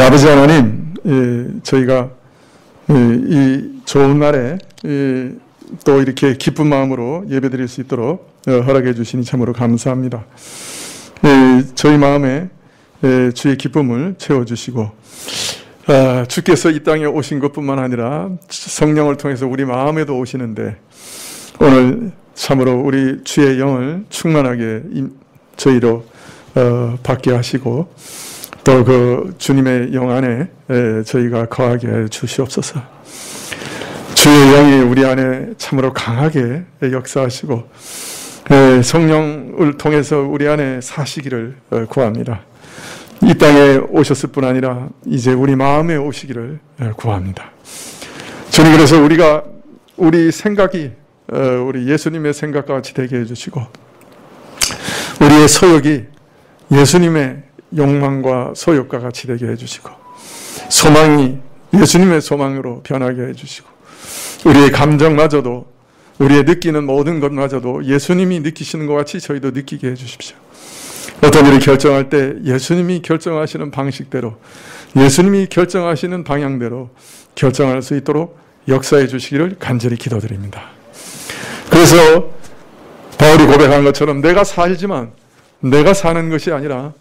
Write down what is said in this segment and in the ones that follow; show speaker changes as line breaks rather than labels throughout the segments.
아버지 하나님, 저희가 이 좋은 날에 또 이렇게 기쁜 마음으로 예배드릴 수 있도록 허락해 주시니 참으로 감사합니다. 저희 마음에 주의 기쁨을 채워주시고, 주께서 이 땅에 오신 것뿐만 아니라 성령을 통해서 우리 마음에도 오시는데, 오늘 참으로 우리 주의 영을 충만하게 저희로 받게 하시고, 또 그 주님의 영 안에 저희가 거하게 해 주시옵소서. 주의 영이 우리 안에 참으로 강하게 역사하시고 성령을 통해서 우리 안에 사시기를 구합니다. 이 땅에 오셨을 뿐 아니라 이제 우리 마음에 오시기를 구합니다. 주님, 그래서 우리 생각이 우리 예수님의 생각과 같이 되게 해주시고, 우리의 소욕이 예수님의 욕망과 소욕과 같이 되게 해주시고, 소망이 예수님의 소망으로 변하게 해주시고, 우리의 감정마저도, 우리의 느끼는 모든 것마저도 예수님이 느끼시는 것 같이 저희도 느끼게 해주십시오. 어떤 일을 결정할 때 예수님이 결정하시는 방식대로, 예수님이 결정하시는 방향대로 결정할 수 있도록 역사해 주시기를 간절히 기도드립니다. 그래서 바울이 고백한 것처럼 내가 살지만 내가 사는 것이 아니라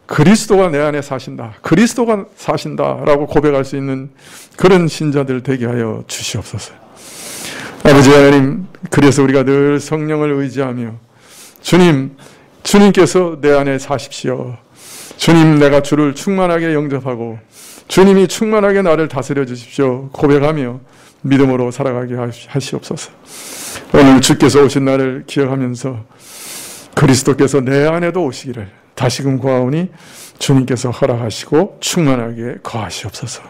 그리스도가 내 안에 사신다, 그리스도가 사신다라고 고백할 수 있는 그런 신자들 되게 하여 주시옵소서. 아버지 하나님, 그래서 우리가 늘 성령을 의지하며 주님께서 내 안에 사십시오. 주님, 내가 주를 충만하게 영접하고 주님이 충만하게 나를 다스려 주십시오 고백하며 믿음으로 살아가게 하시옵소서. 오늘 주께서 오신 날을 기억하면서 그리스도께서 내 안에도 오시기를 다시금 구하오니 주님께서 허락하시고 충만하게 거하시옵소서.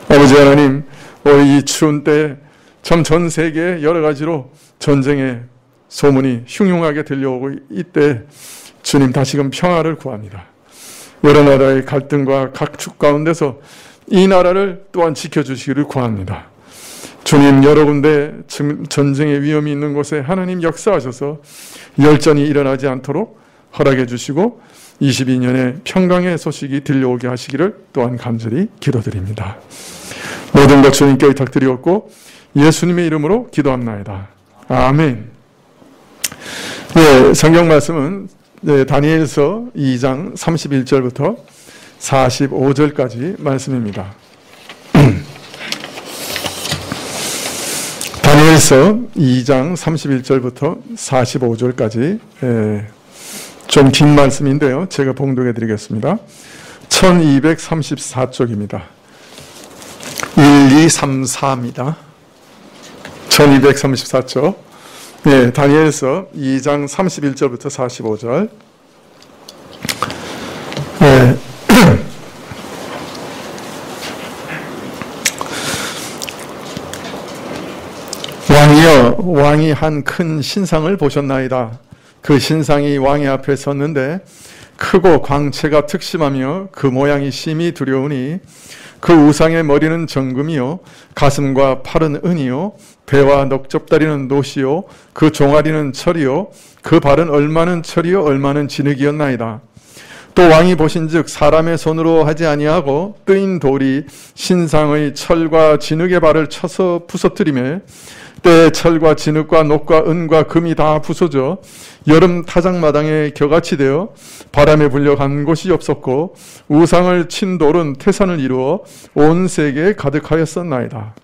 아버지 하나님, 이 추운 때 참 전 세계에 여러 가지로 전쟁의 소문이 흉흉하게 들려오고 이때 주님 다시금 평화를 구합니다. 여러 나라의 갈등과 각축 가운데서 이 나라를 또한 지켜주시기를 구합니다. 주님, 여러 군데 전쟁의 위험이 있는 곳에 하나님 역사하셔서 열전이 일어나지 않도록 허락해 주시고 22년의 평강의 소식이 들려오게 하시기를 또한 간절히 기도드립니다. 모든 것 주님께 의탁드리옵고 예수님의 이름으로 기도합나이다. 아멘. 성경 말씀은 다니엘서 2장 31절부터 45절까지 말씀입니다. 다니엘서 2장 31절부터 45절까지 좀 긴 말씀인데요. 제가 봉독해 드리겠습니다. 1234쪽입니다. 1, 2, 3, 4입니다. 1234쪽. 다니엘서 2장 31절부터 45절. 왕이여, 왕이 한 큰 신상을 보셨나이다. 그 신상이 왕의 앞에 섰는데 크고 광채가 특심하며 그 모양이 심히 두려우니 그 우상의 머리는 정금이요 가슴과 팔은 은이요 배와 넉적다리는 노시요 그 종아리는 철이요 그 발은 얼마는 철이요 얼마는 진흙이었나이다. 또 왕이 보신즉 사람의 손으로 하지 아니하고 뜨인 돌이 신상의 철과 진흙의 발을 쳐서 부서뜨리매 때에 철과 진흙과 녹과 은과 금이 다 부서져 여름 타작마당에 겨같이 되어 바람에 불려 간 곳이 없었고 우상을 친 돌은 태산을 이루어 온 세계에 가득하였었나이다.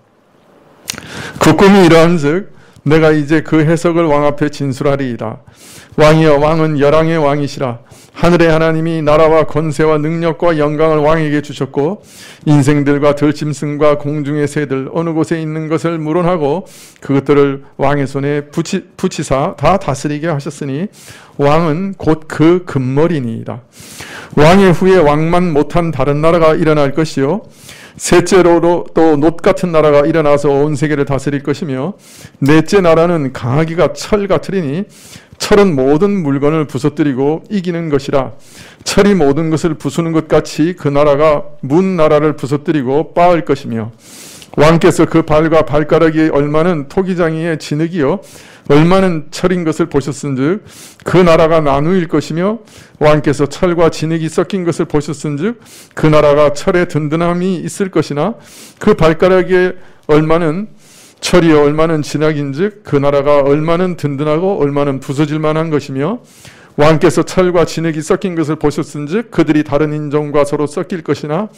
그 꿈이 이러한즉 내가 이제 그 해석을 왕 앞에 진술하리이다. 왕이여, 왕은 열왕의 왕이시라. 하늘의 하나님이 나라와 권세와 능력과 영광을 왕에게 주셨고 인생들과 들짐승과 공중의 새들 어느 곳에 있는 것을 물어하고 그것들을 왕의 손에 붙이사 다 다스리게 하셨으니 왕은 곧 그 금머리니이다. 왕의 후에 왕만 못한 다른 나라가 일어날 것이요 셋째로 또 놋 같은 나라가 일어나서 온 세계를 다스릴 것이며 넷째 나라는 강하기가 철 같으리니 철은 모든 물건을 부서뜨리고 이기는 것이라. 철이 모든 것을 부수는 것 같이 그 나라가 문 나라를 부서뜨리고 빻을 것이며 왕께서 그 발과 발가락이 얼마는 토기장이의 진흙이요 얼마는 철인 것을 보셨은즉 그 나라가 나누일 것이며 왕께서 철과 진흙이 섞인 것을 보셨은즉 그 나라가 철의 든든함이 있을 것이나 그 발가락에 얼마는 철이요 얼마는 진흙인즉 그 나라가 얼마는 든든하고 얼마는 부서질 만한 것이며 왕께서 철과 진흙이 섞인 것을 보셨은즉 그들이 다른 인종과 서로 섞일 것이나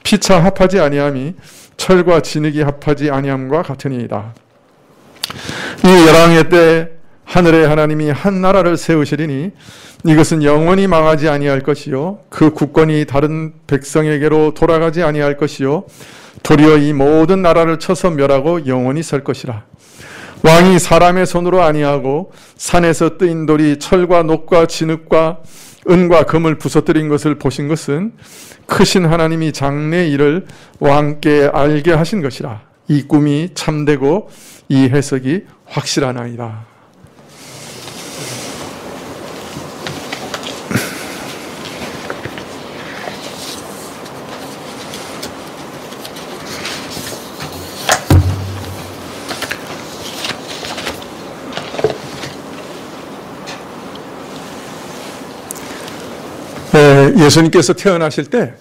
피차 합하지 아니함이 철과 진흙이 합하지 아니함과 같으니이다. 이 열왕의 때 하늘의 하나님이 한 나라를 세우시리니 이것은 영원히 망하지 아니할 것이요 그 국권이 다른 백성에게로 돌아가지 아니할 것이요 도리어 이 모든 나라를 쳐서 멸하고 영원히 설 것이라. 왕이 사람의 손으로 아니하고 산에서 뜨인 돌이 철과 녹과 진흙과 은과 금을 부서뜨린 것을 보신 것은 크신 하나님이 장래 일을 왕께 알게 하신 것이라. 이 꿈이 참되고 이 해석이 확실하나이다. 예수님께서 태어나실 때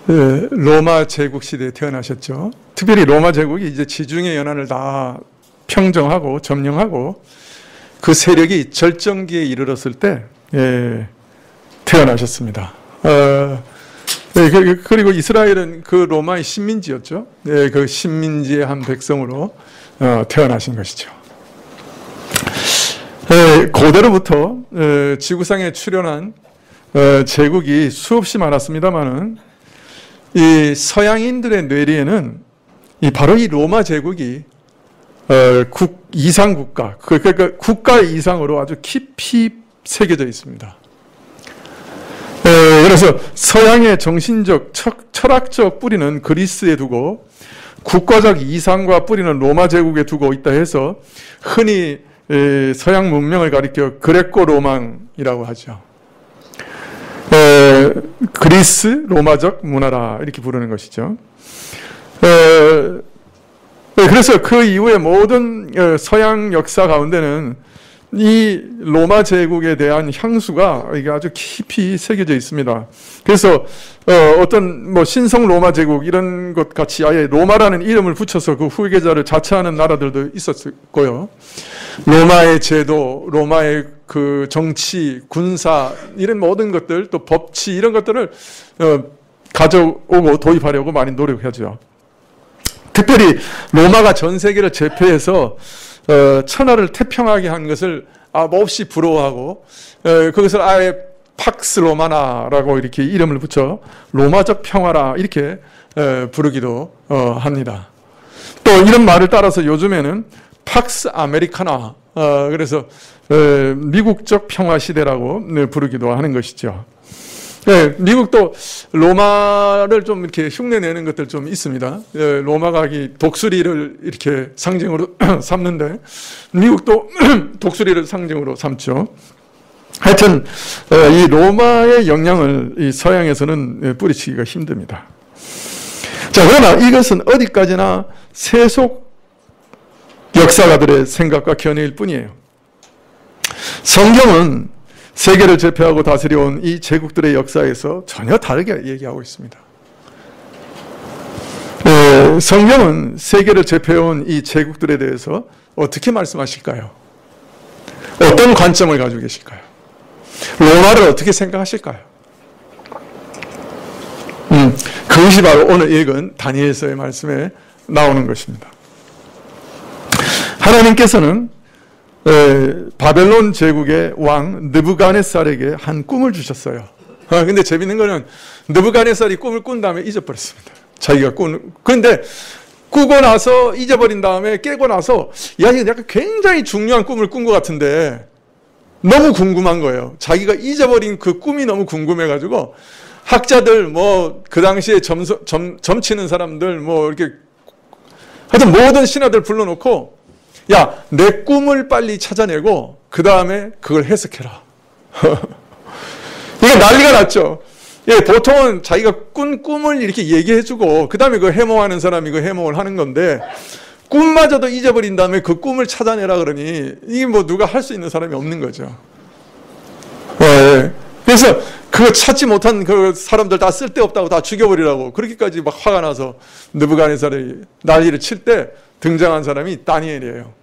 로마 제국 시대에 태어나셨죠. 특별히 로마 제국이 이제 지중해 연안을 다 평정하고 점령하고 그 세력이 절정기에 이르렀을 때 태어나셨습니다. 그리고 이스라엘은 그 로마의 식민지였죠. 그 식민지의 한 백성으로 태어나신 것이죠. 고대로부터 지구상에 출현한 제국이 수없이 많았습니다만은 이 서양인들의 뇌리에는 바로 이 로마 제국이 이상 국가, 그러니까 국가 이상으로 아주 깊이 새겨져 있습니다. 그래서 서양의 정신적, 철학적 뿌리는 그리스에 두고 국가적 이상과 뿌리는 로마 제국에 두고 있다 해서 흔히 서양 문명을 가리켜 그레코 로망이라고 하죠. 그리스 로마적 문화라 이렇게 부르는 것이죠. 그래서 그 이후에 모든 서양 역사 가운데는 이 로마 제국에 대한 향수가 이게 아주 깊이 새겨져 있습니다. 그래서 어떤 뭐 신성 로마 제국 이런 것 같이 아예 로마라는 이름을 붙여서 그 후계자를 자처하는 나라들도 있었고요. 로마의 제도, 로마의 그 정치, 군사 이런 모든 것들 또 법치 이런 것들을 가져오고 도입하려고 많이 노력하죠. 특별히 로마가 전 세계를 제패해서 천하를 태평하게 한 것을 몹시 부러워하고 그것을 아예 팍스 로마나라고 이렇게 이름을 붙여 로마적 평화라 이렇게 부르기도 합니다. 또 이런 말을 따라서 요즘에는 팍스 아메리카나 그래서 미국적 평화 시대라고 부르기도 하는 것이죠. 미국도 로마를 좀 이렇게 흉내내는 것들 좀 있습니다. 로마가 독수리를 이렇게 상징으로 삼는데 미국도 독수리를 상징으로 삼죠. 하여튼 이 로마의 영향을 이 서양에서는 뿌리치기가 힘듭니다. 자, 그러나 이것은 어디까지나 세속 역사가들의 생각과 견해일 뿐이에요. 성경은 세계를 제패하고 다스려온 이 제국들의 역사에서 전혀 다르게 얘기하고 있습니다. 성경은 세계를 제패해온 이 제국들에 대해서 어떻게 말씀하실까요? 어떤 관점을 가지고 계실까요? 로마를 어떻게 생각하실까요? 그것이 바로 오늘 읽은 다니엘서의 말씀에 나오는 것입니다. 하나님께서는 바벨론 제국의 왕 느부갓네살에게 한 꿈을 주셨어요. 근데 재밌는 거는 느부갓네살이 꿈을 꾼 다음에 잊어버렸습니다. 자기가 그런데 꾸고 나서 잊어버린 다음에 깨고 나서 이거 약간 굉장히 중요한 꿈을 꾼 것 같은데 너무 궁금한 거예요. 자기가 잊어버린 그 꿈이 너무 궁금해가지고 학자들 뭐 그 당시에 점치는 사람들 뭐 이렇게 하여튼 모든 신하들 불러놓고 야, 내 꿈을 빨리 찾아내고 그 다음에 그걸 해석해라. 이거 난리가 났죠. 예, 보통은 자기가 꾼 꿈을 이렇게 얘기해주고 그 다음에 그 해몽하는 사람이 그 해몽을 하는 건데 꿈마저도 잊어버린 다음에 그 꿈을 찾아내라 그러니 이게 뭐 누가 할 수 있는 사람이 없는 거죠. 예. 그래서 그거 찾지 못한 그 사람들 다 쓸데없다고 다 죽여버리라고 그렇게까지 막 화가 나서 느부갓네살이 난리를 칠 때 등장한 사람이 다니엘이에요.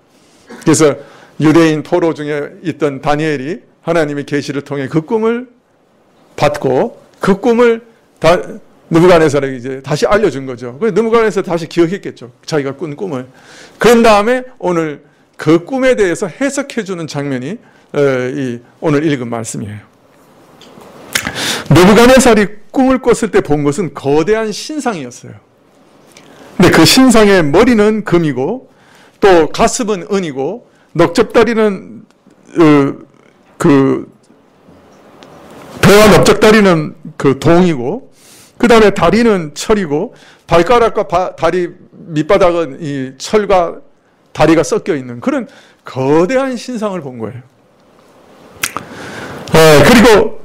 그래서 유대인 포로 중에 있던 다니엘이 하나님의 계시를 통해 그 꿈을 받고 그 꿈을 느부갓네살에게 이제 다시 알려준 거죠. 그래서 느부갓네살 다시 기억했겠죠. 자기가 꾼 꿈을. 그런 다음에 오늘 그 꿈에 대해서 해석해주는 장면이 오늘 읽은 말씀이에요. 느부갓네살이 꿈을 꿨을 때 본 것은 거대한 신상이었어요. 근데 그 신상의 머리는 금이고 또 가슴은 은이고 넓적다리는 배와 넓적다리는 그 동이고 그 다음에 다리는 철이고 발가락과 다리 밑바닥은 이 철과 다리가 섞여 있는 그런 거대한 신상을 본 거예요. 그리고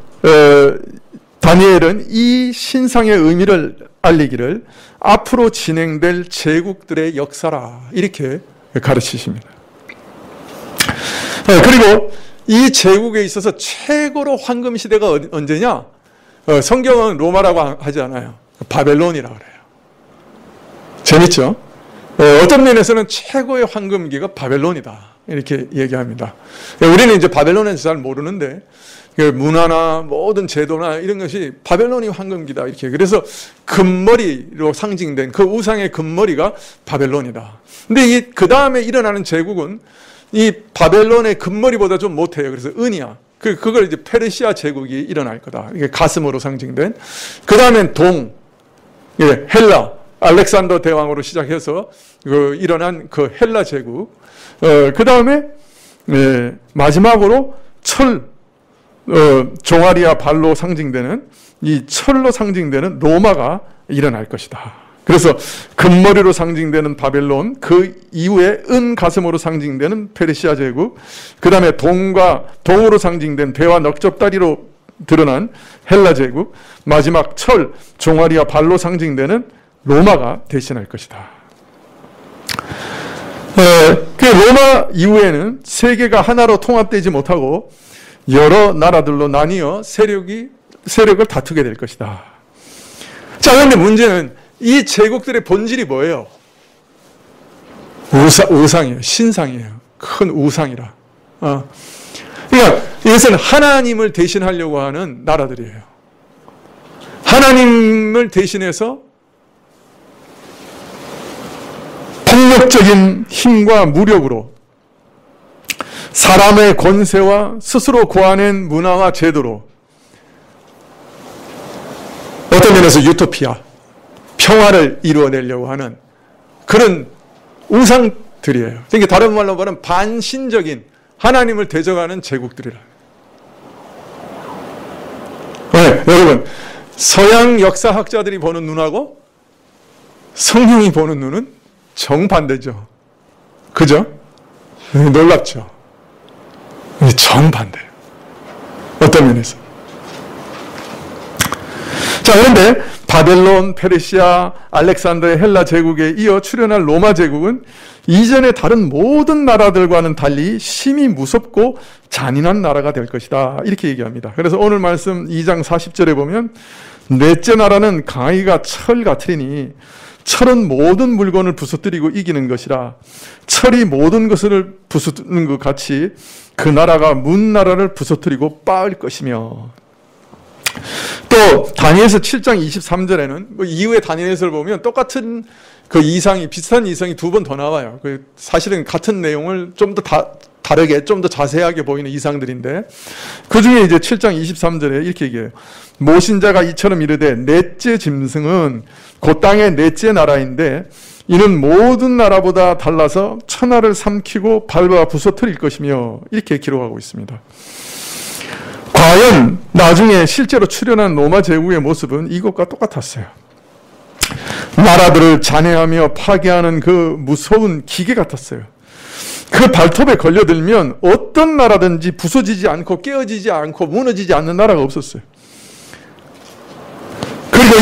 다니엘은 이 신상의 의미를 알리기를 앞으로 진행될 제국들의 역사라 이렇게 가르치십니다. 그리고 이 제국에 있어서 최고로 황금 시대가 언제냐? 성경은 로마라고 하지 않아요. 바벨론이라고 그래요. 재밌죠? 어떤 면에서는 최고의 황금기가 바벨론이다 이렇게 얘기합니다. 우리는 이제 바벨론에서 잘 모르는데 문화나 모든 제도나 이런 것이 바벨론이 황금기다 이렇게. 그래서 금머리로 상징된 그 우상의 금머리가 바벨론이다. 근데 그 다음에 일어나는 제국은 이 바벨론의 금머리보다 좀 못해요. 그래서 은이야. 그걸 이제 페르시아 제국이 일어날 거다. 이게 가슴으로 상징된. 그 다음엔 헬라, 알렉산더 대왕으로 시작해서 일어난 그 헬라 제국. 그 다음에 마지막으로 종아리와 발로 상징되는 이 철로 상징되는 로마가 일어날 것이다. 그래서 금머리로 상징되는 바벨론, 그 이후에 은 가슴으로 상징되는 페르시아 제국, 그 다음에 동으로 상징된 배와 넓적다리로 드러난 헬라 제국, 마지막 철, 종아리와 발로 상징되는 로마가 대신할 것이다. 그 로마 이후에는 세계가 하나로 통합되지 못하고 여러 나라들로 나뉘어 세력을 다투게 될 것이다. 자, 그런데 문제는 이 제국들의 본질이 뭐예요? 우상이에요. 신상이에요. 큰 우상이라. 그러니까 이것은 하나님을 대신하려고 하는 나라들이에요. 하나님을 대신해서 폭력적인 힘과 무력으로 사람의 권세와 스스로 고안한 문화와 제도로 어떤 면에서 유토피아, 평화를 이루어내려고 하는 그런 우상들이에요. 그러니까 다른 말로 말하면 반신적인 하나님을 대적하는 제국들이라. 네, 여러분, 서양 역사학자들이 보는 눈하고 성경이 보는 눈은 정반대죠. 그죠? 놀랍죠? 정반대예요. 어떤 면에서. 자, 그런데 바벨론, 페르시아, 알렉산더의 헬라 제국에 이어 출현할 로마 제국은 이전의 다른 모든 나라들과는 달리 심히 무섭고 잔인한 나라가 될 것이다. 이렇게 얘기합니다. 그래서 오늘 말씀 2장 40절에 보면 넷째 나라는 강의가 철 같으리니 철은 모든 물건을 부서뜨리고 이기는 것이라 철이 모든 것을 부서뜨리는 것 같이 그 나라가 문 나라를 부서뜨리고 빻을 것이며 또 다니엘서 7장 23절에는 이후에 다니엘서를 보면 똑같은 그 이상이 비슷한 이상이 두 번 더 나와요. 사실은 같은 내용을 좀 더 다르게 좀 더 자세하게 보이는 이상들인데 그 중에 이제 7장 23절에 이렇게 얘기해요. 모신자가 이처럼 이르되 넷째 짐승은 그 땅의 넷째 나라인데 이는 모든 나라보다 달라서 천하를 삼키고 밟아 부서뜨릴 것이며 이렇게 기록하고 있습니다. 과연 나중에 실제로 출현한 로마 제국의 모습은 이것과 똑같았어요. 나라들을 잔해하며 파괴하는 그 무서운 기계 같았어요. 그 발톱에 걸려들면 어떤 나라든지 부서지지 않고 깨어지지 않고 무너지지 않는 나라가 없었어요.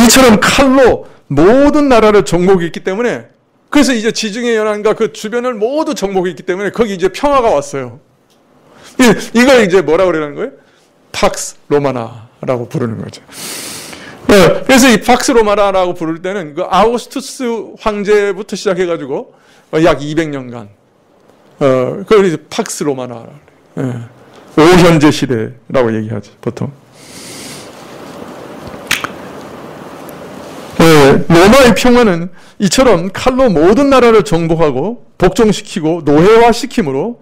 이처럼 칼로 모든 나라를 정복했기 때문에, 그래서 이제 지중해 연안과 그 주변을 모두 정복했기 때문에 거기 이제 평화가 왔어요. 이걸 이제 뭐라 그러는 거예요? 팍스 로마나라고 부르는 거죠. 그래서 이 팍스 로마나라고 부를 때는 그 아우구스투스 황제부터 시작해가지고 약 200년간, 그걸 이제 팍스 로마나, 오현제 시대라고 얘기하죠, 보통. 로마의 평화는 이처럼 칼로 모든 나라를 정복하고 복종시키고 노예화시킴으로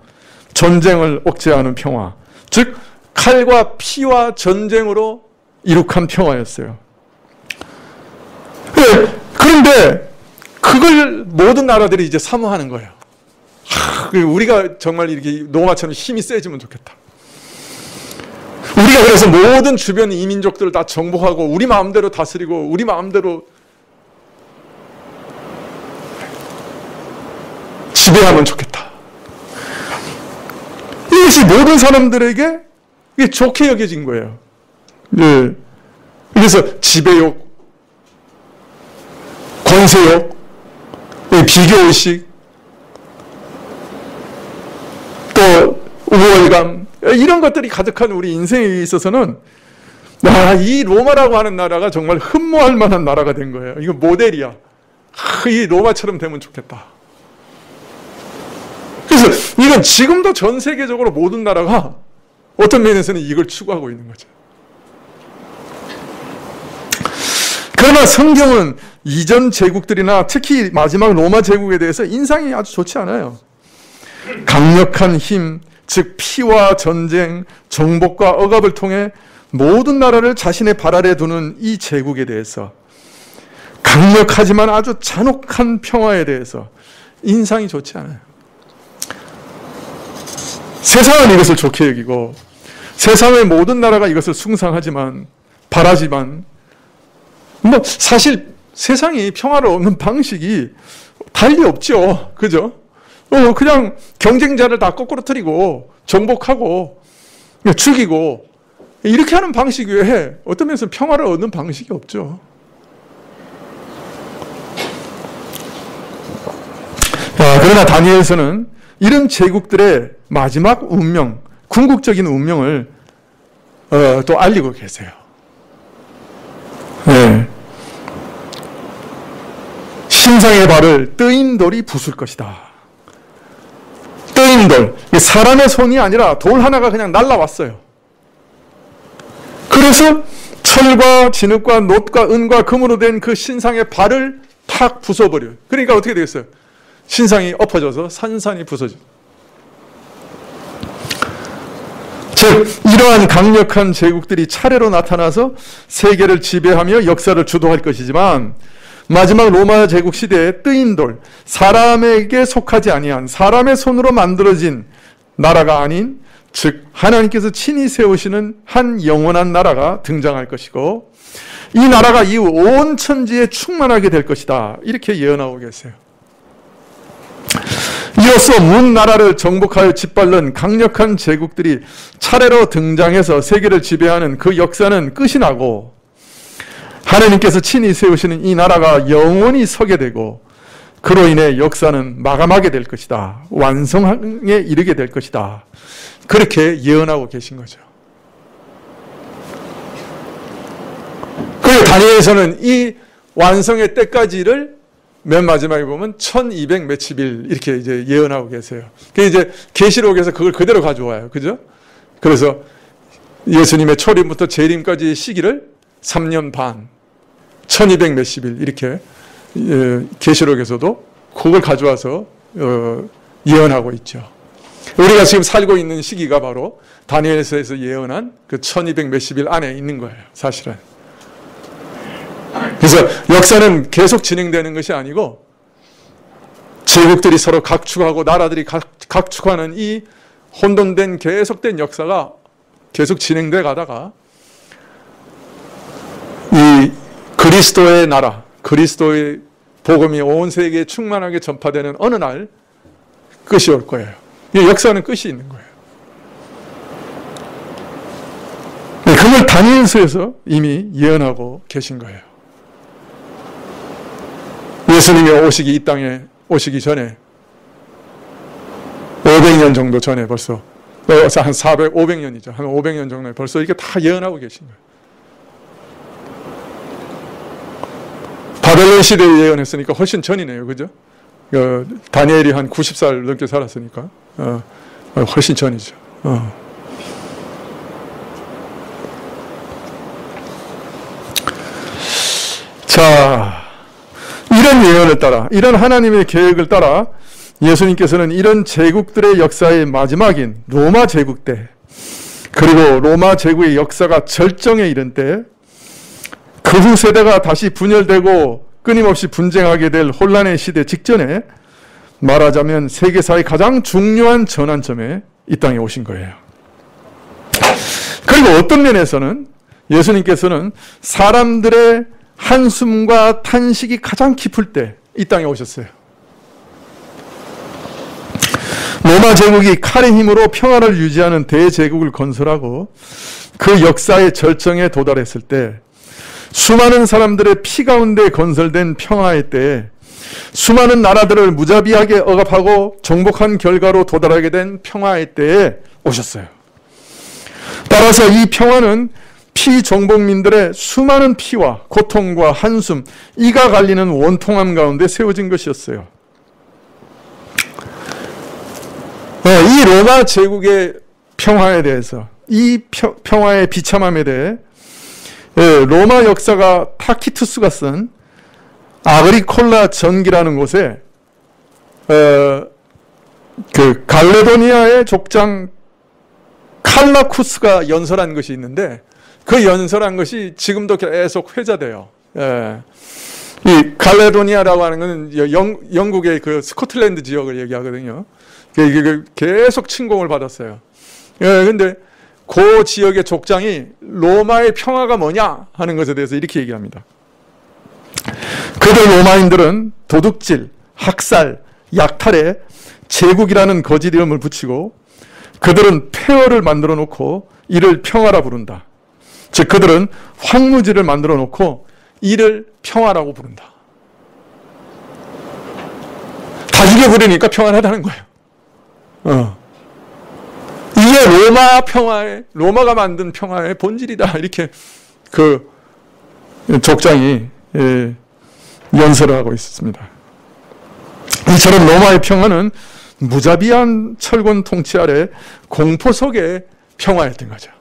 전쟁을 억제하는 평화, 즉 칼과 피와 전쟁으로 이룩한 평화였어요. 그런데 그걸 모든 나라들이 이제 사모하는 거예요. 우리가 정말 이렇게 로마처럼 힘이 세지면 좋겠다. 우리가 그래서 모든 주변 이민족들을 다 정복하고 우리 마음대로 다스리고 우리 마음대로 지배하면 좋겠다. 이것이 모든 사람들에게 좋게 여겨진 거예요. 네. 그래서 지배욕, 권세욕, 비교의식, 또 우월감, 이런 것들이 가득한 우리 인생에 있어서는 이 로마라고 하는 나라가 정말 흠모할 만한 나라가 된 거예요. 이거 모델이야. 이 로마처럼 되면 좋겠다. 그래서 이건 지금도 전 세계적으로 모든 나라가 어떤 면에서는 이걸 추구하고 있는 거죠. 그러나 성경은 이전 제국들이나 특히 마지막 로마 제국에 대해서 인상이 아주 좋지 않아요. 강력한 힘, 즉 피와 전쟁, 정복과 억압을 통해 모든 나라를 자신의 발 아래 두는 이 제국에 대해서, 강력하지만 아주 잔혹한 평화에 대해서 인상이 좋지 않아요. 세상은 이것을 좋게 여기고 세상의 모든 나라가 이것을 숭상하지만, 바라지만, 사실 세상이 평화를 얻는 방식이 달리 없죠. 그죠? 그냥 경쟁자를 다 거꾸로 틀리고 정복하고 죽이고 이렇게 하는 방식 외에 어떤 면에서 평화를 얻는 방식이 없죠. 그러나 다니엘서는 이런 제국들의 마지막 운명, 궁극적인 운명을 또 알리고 계세요. 네. 신상의 발을 뜨인 돌이 부술 것이다. 뜨인 돌, 사람의 손이 아니라 돌 하나가 그냥 날라왔어요. 그래서 철과 진흙과 놋과 은과 금으로 된 그 신상의 발을 탁 부숴버려요. 그러니까 어떻게 되겠어요? 신상이 엎어져서 산산이 부서져요. 즉 이러한 강력한 제국들이 차례로 나타나서 세계를 지배하며 역사를 주도할 것이지만, 마지막 로마 제국 시대의 뜨인 돌, 사람에게 속하지 아니한 사람의 손으로 만들어진 나라가 아닌, 즉 하나님께서 친히 세우시는 한 영원한 나라가 등장할 것이고, 이 나라가 이후 온 천지에 충만하게 될 것이다, 이렇게 예언하고 계세요. 이로써 문 나라를 정복하여 짓밟는 강력한 제국들이 차례로 등장해서 세계를 지배하는 그 역사는 끝이 나고, 하나님께서 친히 세우시는 이 나라가 영원히 서게 되고, 그로 인해 역사는 마감하게 될 것이다, 완성에 이르게 될 것이다, 그렇게 예언하고 계신 거죠. 그리고 다니엘서는 이 완성의 때까지를 맨 마지막에 보면 1200 몇십일 이렇게 이제 예언하고 계세요. 그 이제 계시록에서 그걸 그대로 가져와요. 그죠? 그래서 예수님의 초림부터 재림까지의 시기를 3년 반, 1200 몇십일 이렇게 계시록에서도 그걸 가져와서 예언하고 있죠. 우리가 지금 살고 있는 시기가 바로 다니엘서에서 예언한 그 1200 몇십일 안에 있는 거예요, 사실은. 그래서 역사는 계속 진행되는 것이 아니고, 제국들이 서로 각축하고 나라들이 각축하는 이 혼돈된 계속된 역사가 계속 진행돼 가다가 이 그리스도의 나라, 그리스도의 복음이 온 세계에 충만하게 전파되는 어느 날 끝이 올 거예요. 이 역사는 끝이 있는 거예요. 그걸 다니엘서에서 이미 예언하고 계신 거예요. 예수님이 이 땅에 오시기 전에 500년 정도 전에 벌써 한 500년이죠. 한 500년 정도에 벌써 이렇게 다 예언하고 계신 거예요. 바벨론 시대에 예언했으니까 훨씬 전이네요. 그죠? 다니엘이 한 90살 넘게 살았으니까 훨씬 전이죠. 자, 이런 예언을 따라, 이런 하나님의 계획을 따라 예수님께서는 이런 제국들의 역사의 마지막인 로마 제국 때, 그리고 로마 제국의 역사가 절정에 이른 때, 그 후 세대가 다시 분열되고 끊임없이 분쟁하게 될 혼란의 시대 직전에, 말하자면 세계사의 가장 중요한 전환점에 이 땅에 오신 거예요. 그리고 어떤 면에서는 예수님께서는 사람들의 한숨과 탄식이 가장 깊을 때 이 땅에 오셨어요. 로마 제국이 칼의 힘으로 평화를 유지하는 대제국을 건설하고 그 역사의 절정에 도달했을 때, 수많은 사람들의 피 가운데 건설된 평화의 때에 수많은 나라들을 무자비하게 억압하고 정복한 결과로 도달하게 된 평화의 때에 오셨어요. 따라서 이 평화는 피정복민들의 수많은 피와 고통과 한숨, 이가 갈리는 원통함 가운데 세워진 것이었어요. 이 로마 제국의 평화에 대해서, 이 평화의 비참함에 대해 로마 역사가 타키투스가 쓴 아그리콜라 전기라는 곳에 그 갈레도니아의 족장 칼라쿠스가 연설한 것이 있는데, 그 연설한 것이 지금도 계속 회자돼요. 이 갈레도니아라고 하는 것은 영국의 그 스코틀랜드 지역을 얘기하거든요. 계속 침공을 받았어요. 근데 그 지역의 족장이 로마의 평화가 뭐냐 하는 것에 대해서 이렇게 얘기합니다. 그들 로마인들은 도둑질, 학살, 약탈에 제국이라는 거짓 이름을 붙이고, 그들은 폐허를 만들어 놓고 이를 평화라 부른다. 즉 그들은 황무지를 만들어 놓고 이를 평화라고 부른다. 다 죽여버리니까 평안하다는 거예요. 이게 로마가 만든 평화의 본질이다. 이렇게 그 족장이 연설을 하고 있었습니다. 이처럼 로마의 평화는 무자비한 철권 통치 아래 공포 속의 평화였던 거죠.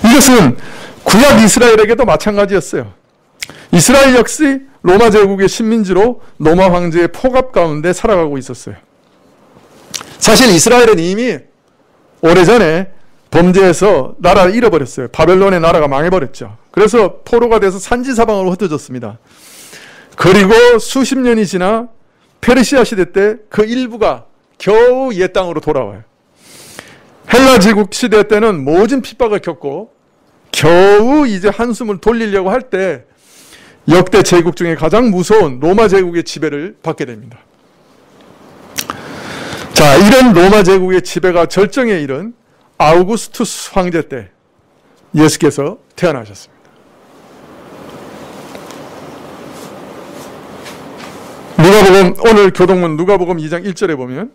이것은 구약 이스라엘에게도 마찬가지였어요. 이스라엘 역시 로마 제국의 식민지로 로마 황제의 포갑 가운데 살아가고 있었어요. 사실 이스라엘은 이미 오래전에 범죄해서 나라를 잃어버렸어요. 바벨론의 나라가 망해버렸죠. 그래서 포로가 돼서 산지사방으로 흩어졌습니다. 그리고 수십 년이 지나 페르시아 시대 때 그 일부가 겨우 옛 땅으로 돌아와요. 헬라 제국 시대 때는 모진 핍박을 겪고 겨우 이제 한숨을 돌리려고 할 때 역대 제국 중에 가장 무서운 로마 제국의 지배를 받게 됩니다. 자, 이런 로마 제국의 지배가 절정에 이른 아우구스투스 황제 때 예수께서 태어나셨습니다. 누가복음, 오늘 교동문 누가복음 2장 1절에 보면,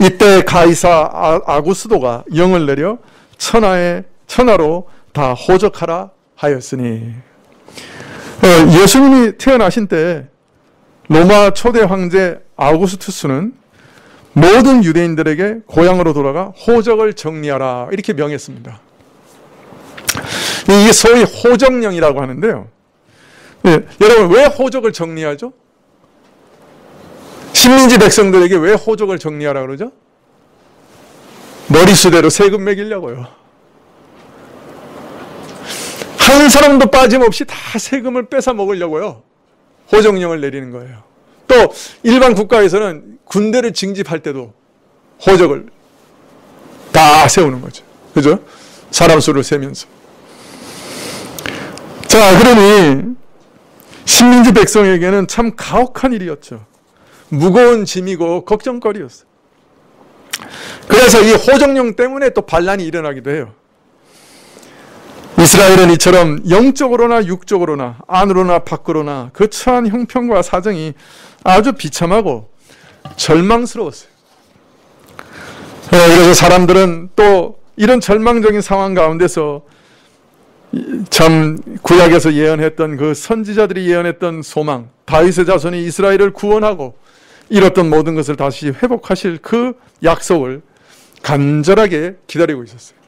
이때 가이사 아구스도가 영을 내려 천하로 다 호적하라 하였으니, 예수님이 태어나신 때 로마 초대 황제 아우구스투스는 모든 유대인들에게 고향으로 돌아가 호적을 정리하라 이렇게 명했습니다. 이게 소위 호적령이라고 하는데요. 여러분, 왜 호적을 정리하죠? 식민지 백성들에게 왜 호적을 정리하라 그러죠? 머리수대로 세금 매기려고요. 한 사람도 빠짐없이 다 세금을 뺏어 먹으려고요. 호적령을 내리는 거예요. 또 일반 국가에서는 군대를 징집할 때도 호적을 다 세우는 거죠. 그죠? 사람 수를 세면서. 자, 그러니 식민지 백성에게는 참 가혹한 일이었죠. 무거운 짐이고 걱정거리였어요. 그래서 이 호적령 때문에 또 반란이 일어나기도 해요. 이 이스라엘은 이처럼 영적으로나 육적으로나 안으로나 밖으로나 그 처한 형편과 사정이 아주 비참하고 절망스러웠어요. 그래서 사람들은 또 이런 절망적인 상황 가운데서 참 구약에서 예언했던 그 선지자들이 예언했던 소망, 다윗의 자손이 이스라엘을 구원하고 잃었던 모든 것을 다시 회복하실 그 약속을 간절하게 기다리고 있었어요.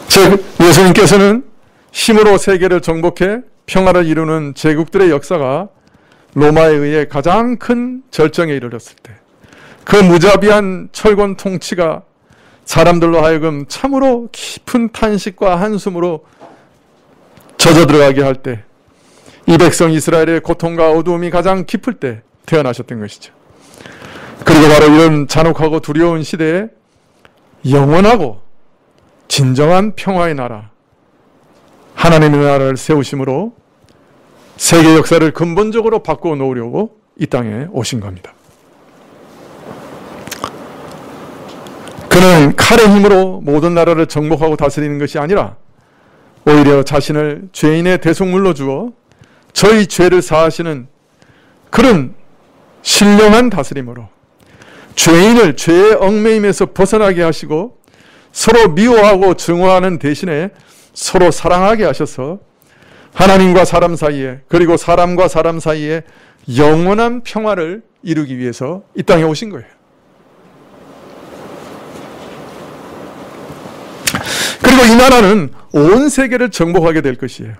즉 예수님께서는 힘으로 세계를 정복해 평화를 이루는 제국들의 역사가 로마에 의해 가장 큰 절정에 이르렀을 때, 그 무자비한 철권 통치가 사람들로 하여금 참으로 깊은 탄식과 한숨으로 젖어 들어가게 할 때, 이 백성 이스라엘의 고통과 어두움이 가장 깊을 때 태어나셨던 것이죠. 그리고 바로 이런 잔혹하고 두려운 시대에 영원하고 진정한 평화의 나라, 하나님의 나라를 세우심으로 세계 역사를 근본적으로 바꾸어 놓으려고 이 땅에 오신 겁니다. 그는 칼의 힘으로 모든 나라를 정복하고 다스리는 것이 아니라 오히려 자신을 죄인의 대속물로 주어 저희 죄를 사하시는 그런 신령한 다스림으로 죄인을 죄의 얽매임에서 벗어나게 하시고 서로 미워하고 증오하는 대신에 서로 사랑하게 하셔서 하나님과 사람 사이에, 그리고 사람과 사람 사이에 영원한 평화를 이루기 위해서 이 땅에 오신 거예요. 그리고 이 나라는 온 세계를 정복하게 될 것이에요.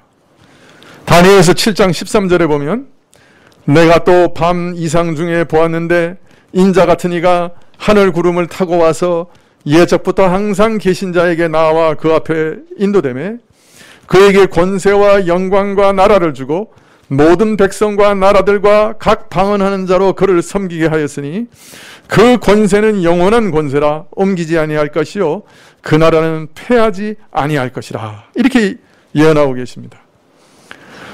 다니엘서 7장 13절에 보면 내가 또 밤 이상 중에 보았는데 인자 같은 이가 하늘 구름을 타고 와서 예적부터 항상 계신 자에게 나와 그 앞에 인도되매 그에게 권세와 영광과 나라를 주고 모든 백성과 나라들과 각 방언하는 자로 그를 섬기게 하였으니 그 권세는 영원한 권세라 옮기지 아니할 것이요 그 나라는 패하지 아니할 것이라. 이렇게 예언하고 계십니다.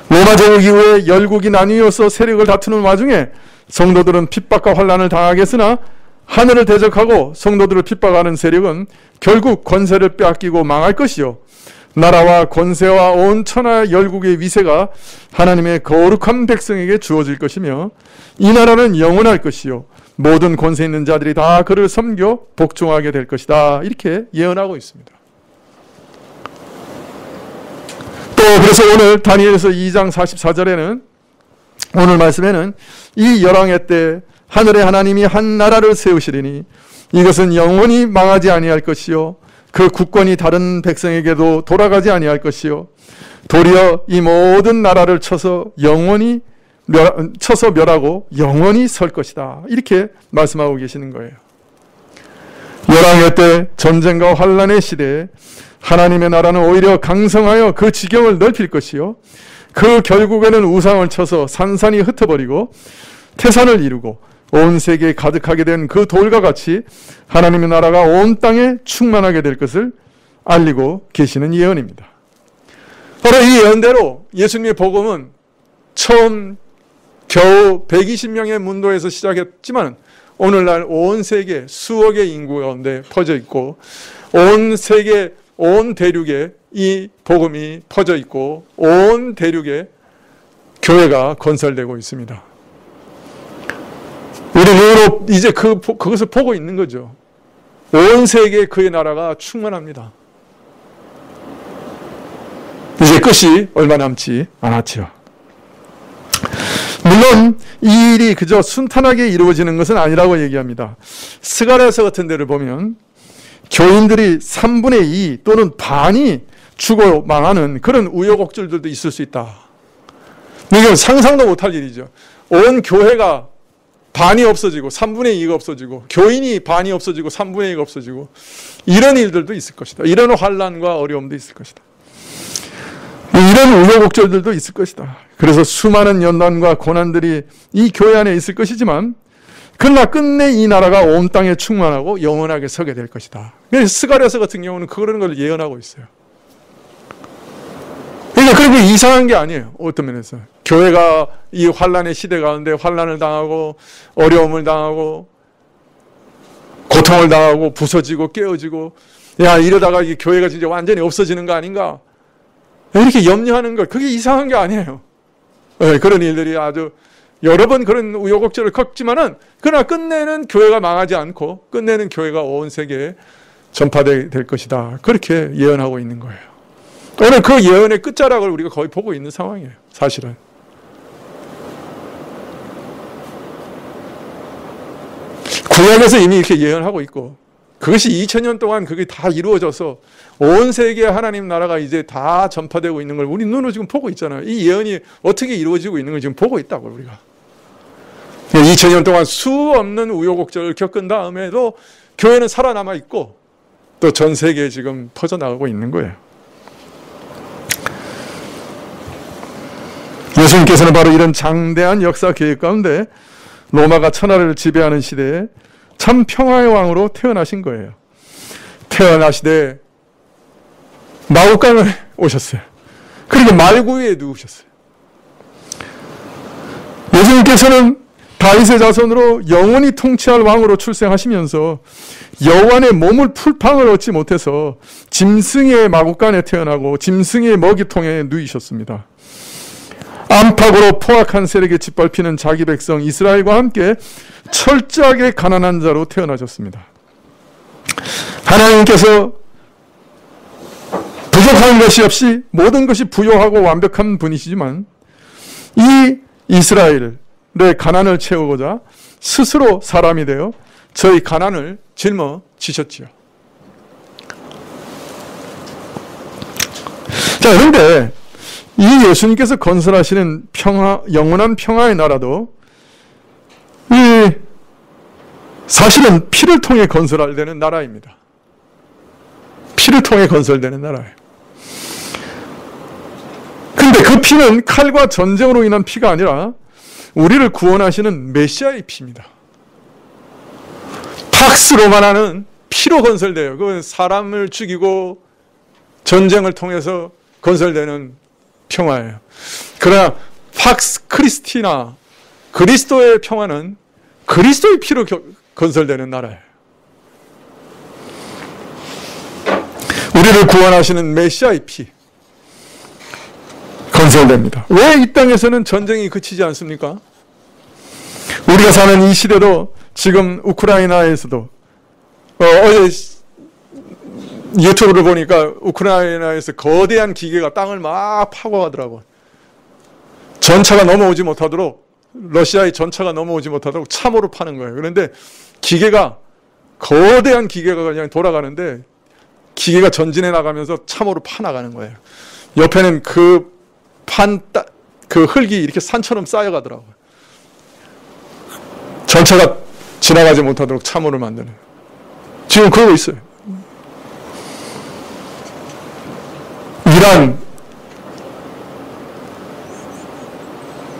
로마 제국 이후에 열국이 나뉘어서 세력을 다투는 와중에 성도들은 핍박과 환난을 당하겠으나 하늘을 대적하고 성도들을 핍박하는 세력은 결국 권세를 빼앗기고 망할 것이요 나라와 권세와 온 천하 열국의 위세가 하나님의 거룩한 백성에게 주어질 것이며 이 나라는 영원할 것이요 모든 권세 있는 자들이 다 그를 섬겨 복종하게 될 것이다. 이렇게 예언하고 있습니다. 또 그래서 오늘 다니엘서 2장 44절에는 오늘 말씀에는 이 열왕의 때 하늘의 하나님이 한 나라를 세우시리니 이것은 영원히 망하지 아니할 것이요 그 국권이 다른 백성에게도 돌아가지 아니할 것이요 도리어 이 모든 나라를 쳐서 멸하고 영원히 설 것이다. 이렇게 말씀하고 계시는 거예요. 열왕의 때 전쟁과 환난의 시대에 하나님의 나라는 오히려 강성하여 그 지경을 넓힐 것이요 그 결국에는 우상을 쳐서 산산이 흩어버리고 태산을 이루고 온 세계에 가득하게 된 그 돌과 같이 하나님의 나라가 온 땅에 충만하게 될 것을 알리고 계시는 예언입니다. 바로 이 예언대로 예수님의 복음은 처음 겨우 120명의 문도에서 시작했지만 오늘날 온 세계 수억의 인구 가운데 퍼져 있고 온 세계 온 대륙에 이 복음이 퍼져 있고 온 대륙에 교회가 건설되고 있습니다. 우리는 이제 그것을 보고 있는 거죠. 온 세계에 그의 나라가 충만합니다. 이제 끝이 얼마 남지 않았죠. 물론 이 일이 그저 순탄하게 이루어지는 것은 아니라고 얘기합니다. 스가랴서 같은 데를 보면 교인들이 3분의 2 또는 반이 죽어 망하는 그런 우여곡절들도 있을 수 있다. 이건 상상도 못할 일이죠. 온 교회가 반이 없어지고 3분의 2가 없어지고 교인이 반이 없어지고 3분의 2가 없어지고 이런 일들도 있을 것이다. 이런 환난과 어려움도 있을 것이다. 이런 우여곡절들도 있을 것이다. 그래서 수많은 연단과 고난들이 이 교회 안에 있을 것이지만 그러나 끝내 이 나라가 온 땅에 충만하고 영원하게 서게 될 것이다. 그래서 스가랴서 같은 경우는 그런 걸 예언하고 있어요. 그러니까 그렇게 이상한 게 아니에요. 어떤 면에서 교회가 이 환난의 시대 가운데 환난을 당하고 어려움을 당하고 고통을 당하고 부서지고 깨어지고, 야, 이러다가 이 교회가 진짜 완전히 없어지는 거 아닌가? 이렇게 염려하는 것, 그게 이상한 게 아니에요. 네, 그런 일들이 아주 여러 번 그런 우여곡절을 겪지만은, 그러나 끝내는 교회가 망하지 않고, 끝내는 교회가 온 세계에 전파될 것이다. 그렇게 예언하고 있는 거예요. 오늘 그 예언의 끝자락을 우리가 거의 보고 있는 상황이에요, 사실은. 구약에서 이미 이렇게 예언하고 있고, 그것이 2000년 동안 그게 다 이루어져서 온 세계에 하나님 나라가 이제 다 전파되고 있는 걸 우리 눈으로 지금 보고 있잖아요. 이 예언이 어떻게 이루어지고 있는 걸 지금 보고 있다고, 우리가. 2000년 동안 수 없는 우여곡절을 겪은 다음에도 교회는 살아남아 있고 또 전 세계에 지금 퍼져나가고 있는 거예요. 예수님께서는 바로 이런 장대한 역사 계획 가운데 로마가 천하를 지배하는 시대에 참 평화의 왕으로 태어나신 거예요. 태어나시되 마구간에 오셨어요. 그리고 말구 위에 누우셨어요. 예수님께서는 다윗의 자손으로 영원히 통치할 왕으로 출생하시면서 여호와의 몸을 풀팡을 얻지 못해서 짐승의 마구간에 태어나고 짐승의 먹이통에 누이셨습니다. 안팎으로 포악한 세력에 짓밟히는 자기 백성 이스라엘과 함께 철저하게 가난한 자로 태어나셨습니다. 하나님께서 부족한 것이 없이 모든 것이 부요하고 완벽한 분이시지만 이 이스라엘의 가난을 채우고자 스스로 사람이 되어 저희 가난을 짊어지셨지요. 자, 그런데 이 예수님께서 건설하시는 평화, 영원한 평화의 나라도 사실은 피를 통해 건설되는 나라입니다. 피를 통해 건설되는 나라예요. 근데 그 피는 칼과 전쟁으로 인한 피가 아니라 우리를 구원하시는 메시아의 피입니다. 팍스 로마나는 피로 건설돼요. 그건 사람을 죽이고 전쟁을 통해서 건설되는 평화예요. 그러나 팍스 크리스티나, 그리스도의 평화는 그리스도의 피로 건설되는 나라예요. 우리를 구원하시는 메시아의 피 건설됩니다. 왜 이 땅에서는 전쟁이 그치지 않습니까? 우리가 사는 이 시대도 지금 우크라이나에서도 어제 유튜브를 보니까 우크라이나에서 거대한 기계가 땅을 막 파고 가더라고요. 전차가 넘어오지 못하도록, 러시아의 전차가 넘어오지 못하도록 참호를 파는 거예요. 그런데 기계가, 거대한 기계가 그냥 돌아가는데 기계가 전진해 나가면서 참호를 파나가는 거예요. 옆에는 그 흙이 이렇게 산처럼 쌓여가더라고요. 전차가 지나가지 못하도록 참호를 만드는. 지금 그러고 있어요. 이란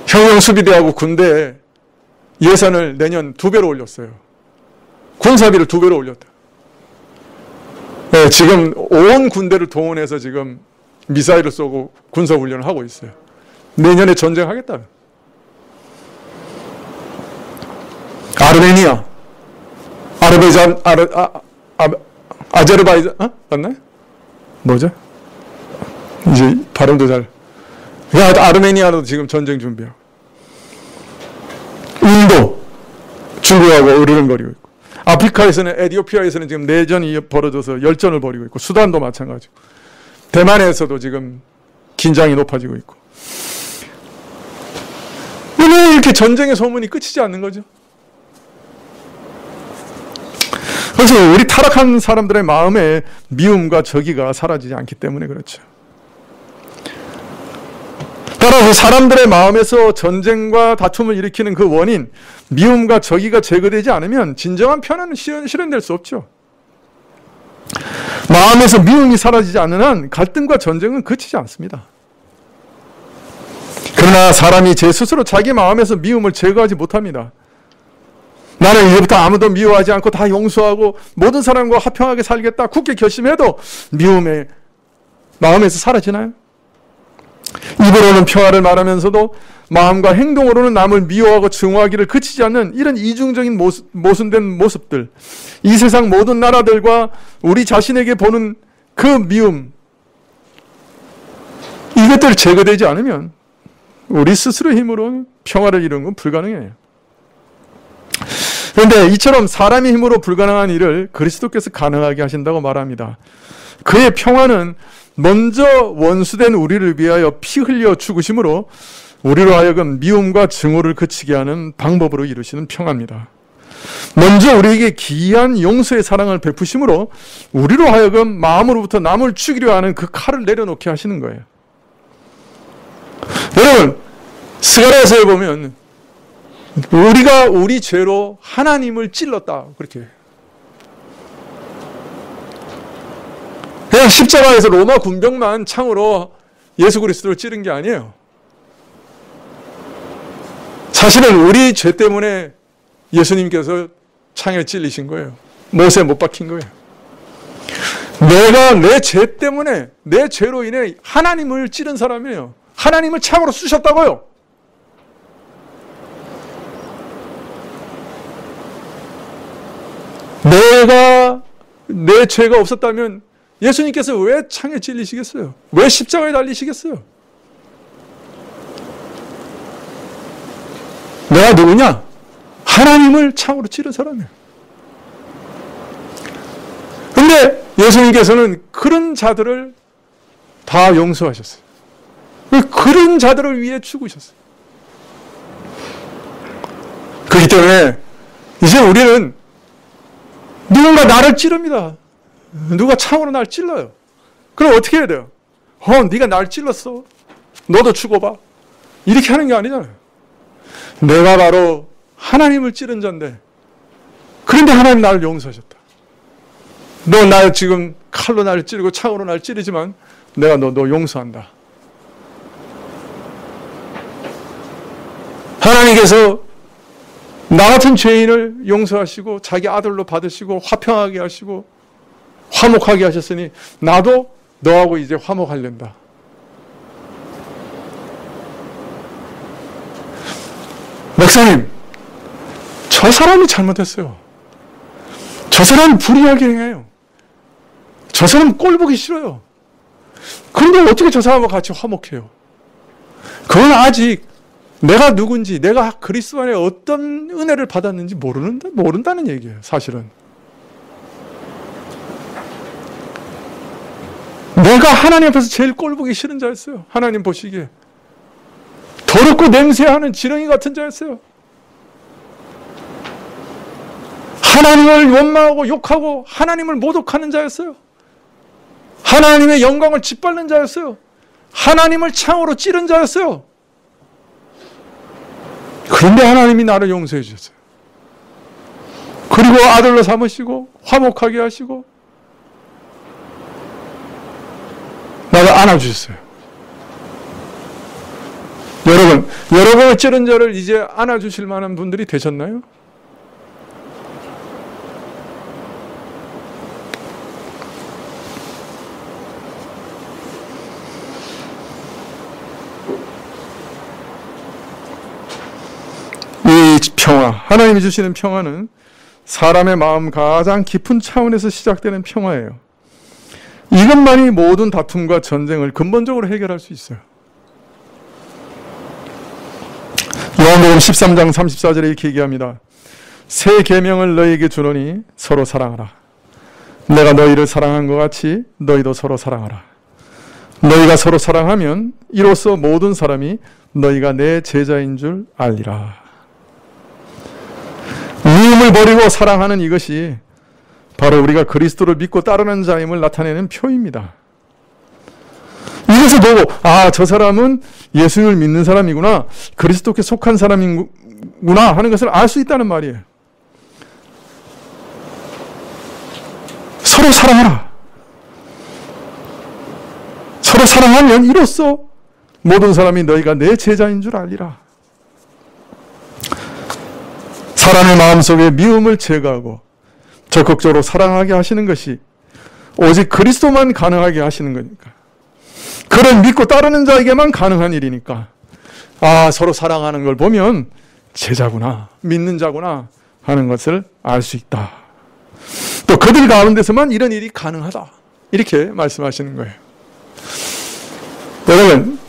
혁명수비대하고 군대 예산을 내년 2배로 올렸어요. 군사비를 2배로 올렸다. 네, 지금 온 군대를 동원해서 지금 미사일을 쏘고 군사훈련을 하고 있어요. 내년에 전쟁하겠다. 아르메니아, 아제르바이잔, 맞나요? 뭐죠? 이제 발음도 잘. 아르메니아도 지금 전쟁 준비하고. 인도, 중국하고 으르렁거리고 있고. 아프리카에서는, 에티오피아에서는 지금 내전이 벌어져서 열전을 벌이고 있고, 수단도 마찬가지고. 대만에서도 지금 긴장이 높아지고 있고. 왜 이렇게 전쟁의 소문이 끝이지 않는 거죠? 그래서 우리 타락한 사람들의 마음에 미움과 저기가 사라지지 않기 때문에 그렇죠. 따라서 사람들의 마음에서 전쟁과 다툼을 일으키는 그 원인, 미움과 저기가 제거되지 않으면 진정한 평화는 실현될 수 없죠. 마음에서 미움이 사라지지 않는 한 갈등과 전쟁은 그치지 않습니다. 그러나 사람이 제 스스로 자기 마음에서 미움을 제거하지 못합니다. 나는 이제부터 아무도 미워하지 않고 다 용서하고 모든 사람과 화평하게 살겠다 굳게 결심해도 미움의 마음에서 사라지나요? 입으로는 평화를 말하면서도 마음과 행동으로는 남을 미워하고 증오하기를 그치지 않는 이런 이중적인 모순된 모습들, 이 세상 모든 나라들과 우리 자신에게 보는 그 미움, 이것들 제거되지 않으면 우리 스스로의 힘으로 평화를 이루는 건 불가능해요. 그런데 이처럼 사람의 힘으로 불가능한 일을 그리스도께서 가능하게 하신다고 말합니다. 그의 평화는 먼저 원수된 우리를 위하여 피 흘려 죽으심으로 우리로 하여금 미움과 증오를 그치게 하는 방법으로 이루시는 평화입니다. 먼저 우리에게 기이한 용서의 사랑을 베푸심으로 우리로 하여금 마음으로부터 남을 죽이려 하는 그 칼을 내려놓게 하시는 거예요. 여러분, 스가랴서에 보면 우리가 우리 죄로 하나님을 찔렀다, 그렇게 해요. 그냥 십자가에서 로마 군병만 창으로 예수 그리스도를 찌른 게 아니에요. 사실은 우리 죄 때문에 예수님께서 창에 찔리신 거예요. 못에 못 박힌 거예요. 내가 내 죄 때문에, 내 죄로 인해 하나님을 찌른 사람이에요. 하나님을 창으로 쑤셨다고요. 내 죄가 없었다면 예수님께서 왜 창에 찔리시겠어요? 왜 십자가에 달리시겠어요? 내가 누구냐? 하나님을 창으로 찌른 사람이에요. 근데 예수님께서는 그런 자들을 다 용서하셨어요. 그런 자들을 위해 죽으셨어요. 그렇기 때문에 이제 우리는 누군가 나를 찌릅니다. 누가 창으로 날 찔러요. 그럼 어떻게 해야 돼요? 네가 날 찔렀어. 너도 죽어봐. 이렇게 하는 게 아니잖아요. 내가 바로 하나님을 찌른 자인데, 그런데 하나님 나를 용서하셨다. 너 날 지금 칼로 날 찌르고 창으로 날 찌르지만 내가 너 용서한다. 하나님께서 나 같은 죄인을 용서하시고 자기 아들로 받으시고 화평하게 하시고 화목하게 하셨으니 나도 너하고 이제 화목하려다. 목사님, 저 사람이 잘못했어요. 저 사람이 불의하게 행해요. 저 사람 꼴 보기 싫어요. 그런데 어떻게 저 사람과 같이 화목해요? 그건 아직 내가 누군지, 내가 그리스도 안에 어떤 은혜를 받았는지 모른다는 얘기예요, 사실은. 내가 하나님 앞에서 제일 꼴 보기 싫은 자였어요. 하나님 보시기에. 더럽고 냄새하는 지렁이 같은 자였어요. 하나님을 원망하고 욕하고 하나님을 모독하는 자였어요. 하나님의 영광을 짓밟는 자였어요. 하나님을 창으로 찌른 자였어요. 그런데 하나님이 나를 용서해 주셨어요. 그리고 아들로 삼으시고 화목하게 하시고 나를 안아주셨어요. 여러분을 찌른 자를 이제 안아주실 만한 분들이 되셨나요? 이 평화, 하나님이 주시는 평화는 사람의 마음 가장 깊은 차원에서 시작되는 평화예요. 이것만이 모든 다툼과 전쟁을 근본적으로 해결할 수 있어요. 요한복음 13장 34절에 이렇게 얘기합니다. 새 계명을 너희에게 주노니 서로 사랑하라. 내가 너희를 사랑한 것 같이 너희도 서로 사랑하라. 너희가 서로 사랑하면 이로써 모든 사람이 너희가 내 제자인 줄 알리라. 미움을 버리고 사랑하는 이것이 바로 우리가 그리스도를 믿고 따르는 자임을 나타내는 표입니다. 이것을 보고 저 사람은 예수를 믿는 사람이구나, 그리스도께 속한 사람이구나 하는 것을 알 수 있다는 말이에요. 서로 사랑하라. 서로 사랑하면 이로써 모든 사람이 너희가 내 제자인 줄 알리라. 사람의 마음속에 미움을 제거하고 적극적으로 사랑하게 하시는 것이 오직 그리스도만 가능하게 하시는 거니까, 그를 믿고 따르는 자에게만 가능한 일이니까 아, 서로 사랑하는 걸 보면 제자구나, 믿는 자구나 하는 것을 알 수 있다. 또 그들 가운데서만 이런 일이 가능하다. 이렇게 말씀하시는 거예요. 여러분,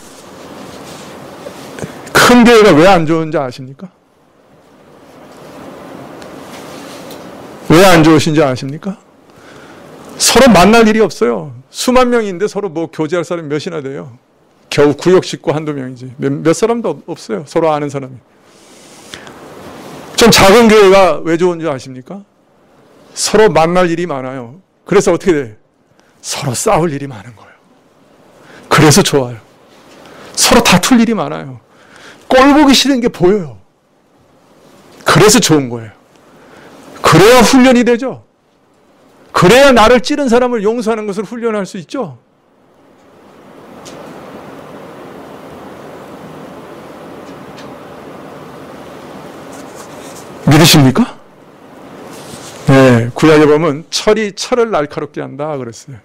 큰 교회가 왜 안 좋은지 아십니까? 왜 안 좋으신지 아십니까? 서로 만날 일이 없어요. 수만 명인데 서로 뭐 교제할 사람이 몇이나 돼요. 겨우 구역 식구 한두 명이지. 몇 사람도 없어요. 서로 아는 사람이. 좀 작은 교회가 왜 좋은지 아십니까? 서로 만날 일이 많아요. 그래서 어떻게 돼? 서로 싸울 일이 많은 거예요. 그래서 좋아요. 서로 다툴 일이 많아요. 꼴 보기 싫은 게 보여요. 그래서 좋은 거예요. 그래야 훈련이 되죠. 그래야 나를 찌른 사람을 용서하는 것을 훈련할 수 있죠. 믿으십니까? 네, 구약에 보면 철이 철을 날카롭게 한다 그랬어요.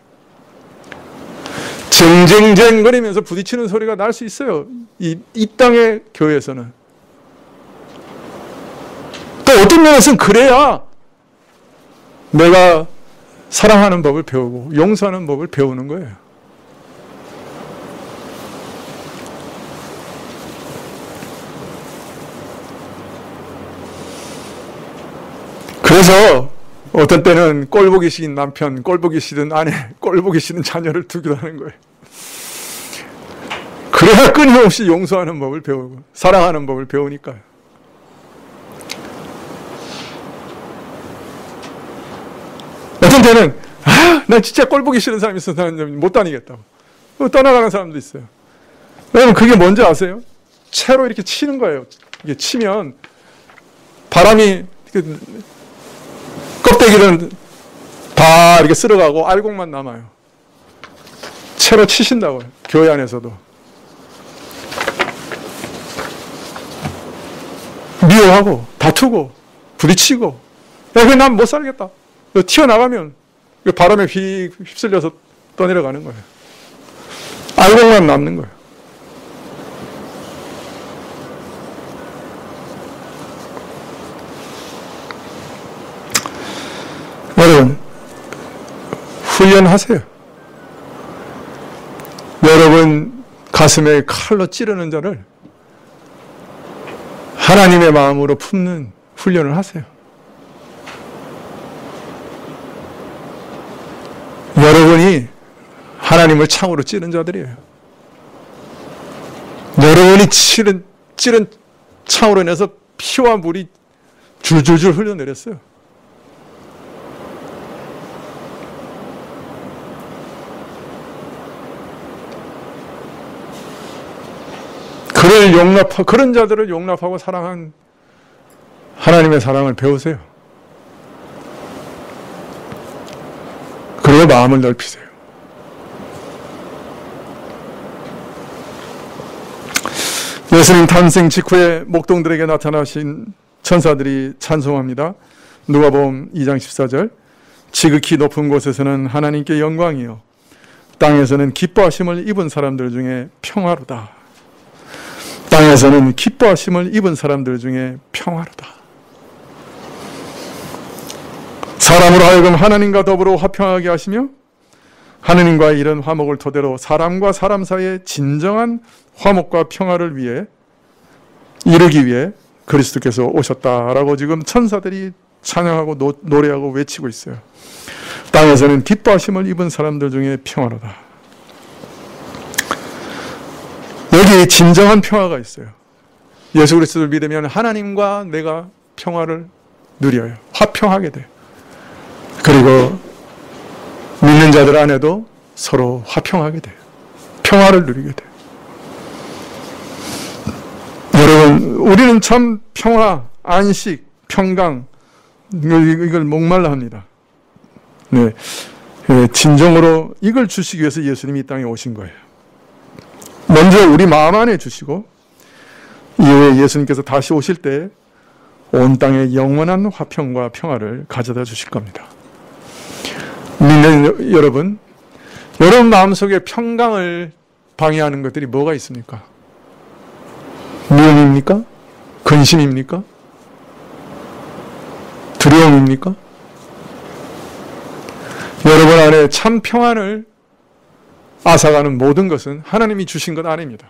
쟁쟁쟁거리면서 부딪히는 소리가 날 수 있어요. 이 땅의 교회에서는. 또 어떤 면에서는 그래야 내가 사랑하는 법을 배우고 용서하는 법을 배우는 거예요. 그래서 어떤 때는 꼴보기 싫은 남편, 꼴보기 싫은 아내, 꼴보기 싫은 자녀를 두기도 하는 거예요. 그래야 끊임없이 용서하는 법을 배우고 사랑하는 법을 배우니까요. 어떤 때는 난 진짜 꼴보기 싫은 사람이 있어서 나는 못 다니겠다고 떠나가는 사람도 있어요. 여러분, 그게 뭔지 아세요? 채로 이렇게 치는 거예요. 이게 치면 바람이 껍데기는 다 이렇게 쓸어가고 알곡만 남아요. 채로 치신다고요. 교회 안에서도. 미워하고 다투고 부딪히고, 야, 난 못 살겠다. 튀어나가면 바람에 휩쓸려서 떠내려가는 거예요. 알곡만 남는 거예요. 여러분, 훈련하세요. 여러분 가슴에 칼로 찌르는 자를 하나님의 마음으로 품는 훈련을 하세요. 여러분이 하나님을 창으로 찌른 자들이에요. 여러분이 찌른 창으로 인해서 피와 물이 줄줄줄 흘러내렸어요. 그런 자들을 용납하고 사랑한 하나님의 사랑을 배우세요. 그리고 마음을 넓히세요. 예수님 탄생 직후에 목동들에게 나타나신 천사들이 찬송합니다. 누가복음 2장 14절. 지극히 높은 곳에서는 하나님께 영광이요 땅에서는 기뻐하심을 입은 사람들 중에 평화로다. 땅에서는 기뻐하심을 입은 사람들 중에 평화로다. 사람으로 하여금 하나님과 더불어 화평하게 하시며 하느님과의 이런 화목을 토대로 사람과 사람 사이의 진정한 화목과 평화를 위해 이루기 위해 그리스도께서 오셨다라고 지금 천사들이 찬양하고 노래하고 외치고 있어요. 땅에서는 기뻐하심을 입은 사람들 중에 평화로다. 여기 진정한 평화가 있어요. 예수 그리스도를 믿으면 하나님과 내가 평화를 누려요. 화평하게 돼요. 그리고 믿는 자들 안에도 서로 화평하게 돼요. 평화를 누리게 돼요. 여러분, 우리는 참 평화, 안식, 평강 이걸 목말라 합니다. 네, 진정으로 이걸 주시기 위해서 예수님이 이 땅에 오신 거예요. 먼저 우리 마음 안에 주시고 이후에 예수님께서 다시 오실 때 온 땅에 영원한 화평과 평화를 가져다 주실 겁니다. 믿는 여러분 마음속에 평강을 방해하는 것들이 뭐가 있습니까? 미움입니까? 근심입니까? 두려움입니까? 여러분 안에 참 평안을 앗아가는 모든 것은 하나님이 주신 것 아닙니다.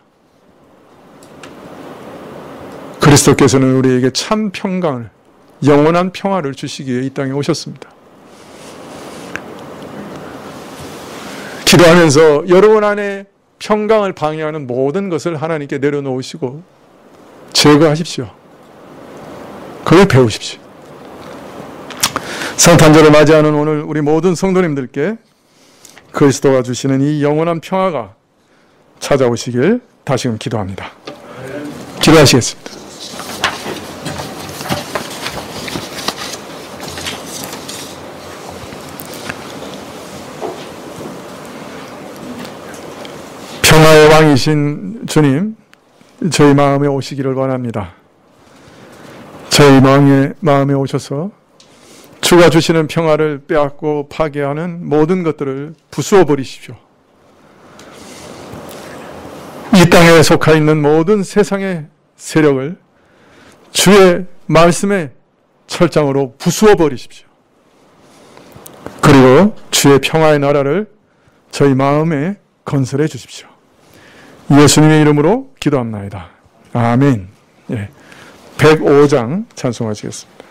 그리스도께서는 우리에게 참 평강을, 영원한 평화를 주시기 위해 이 땅에 오셨습니다. 기도하면서 여러분 안에 평강을 방해하는 모든 것을 하나님께 내려놓으시고 제거하십시오. 그걸 배우십시오. 성탄절을 맞이하는 오늘 우리 모든 성도님들께 그리스도가 주시는 이 영원한 평화가 찾아오시길 다시금 기도합니다. 기도하시겠습니다. 평화의 왕이신 주님, 저희 마음에 오시기를 원합니다. 저희 마음에 오셔서 주가 주시는 평화를 빼앗고 파괴하는 모든 것들을 부수어 버리십시오. 이 땅에 속하 있는 모든 세상의 세력을 주의 말씀의 철장으로 부수어 버리십시오. 그리고 주의 평화의 나라를 저희 마음에 건설해 주십시오. 예수님의 이름으로 기도합나이다. 아멘. 105장 찬송하시겠습니다.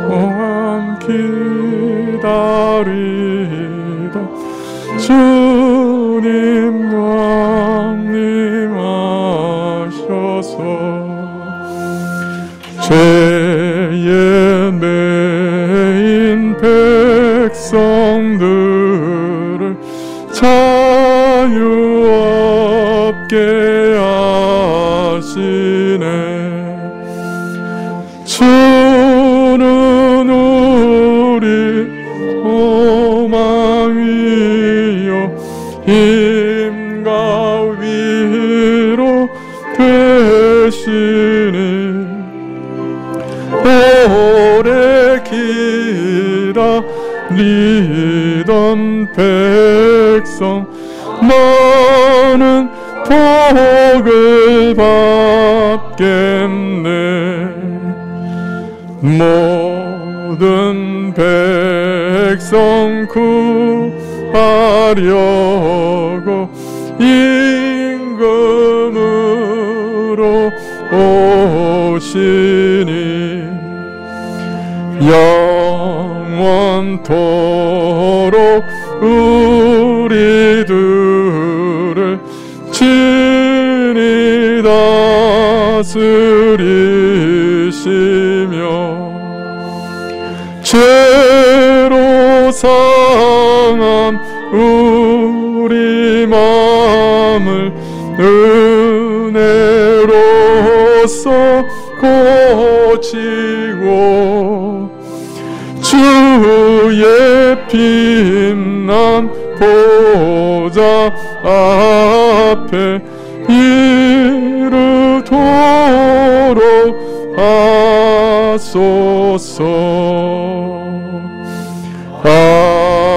오랫동안 기다리다 주님 강림하셔서 죄에 매인 백성들을 자유 없게 하시네. 주는 우리 소망이요 힘과 위로 되시니 오래 기다리던 백성 많은 복을 받겠네. 모든 백성 구하려고 임금으로 오시니 영원토록 우리들을 친히 다스리시며 죄로 상한 우리 마음을 은혜로써 고치고 주의 빛난 보좌 앞에 이르도록 하소서. 아멘.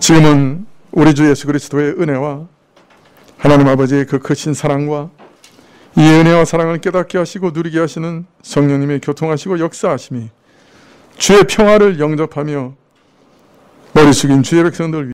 지금은 우리 주 예수 그리스도의 은혜와 하나님 아버지의 그 크신 사랑과 이 은혜와 사랑을 깨닫게 하시고 누리게 하시는 성령님의 교통하시고 역사하심이 주의 평화를 영접하며 머리 숙인 주의 백성들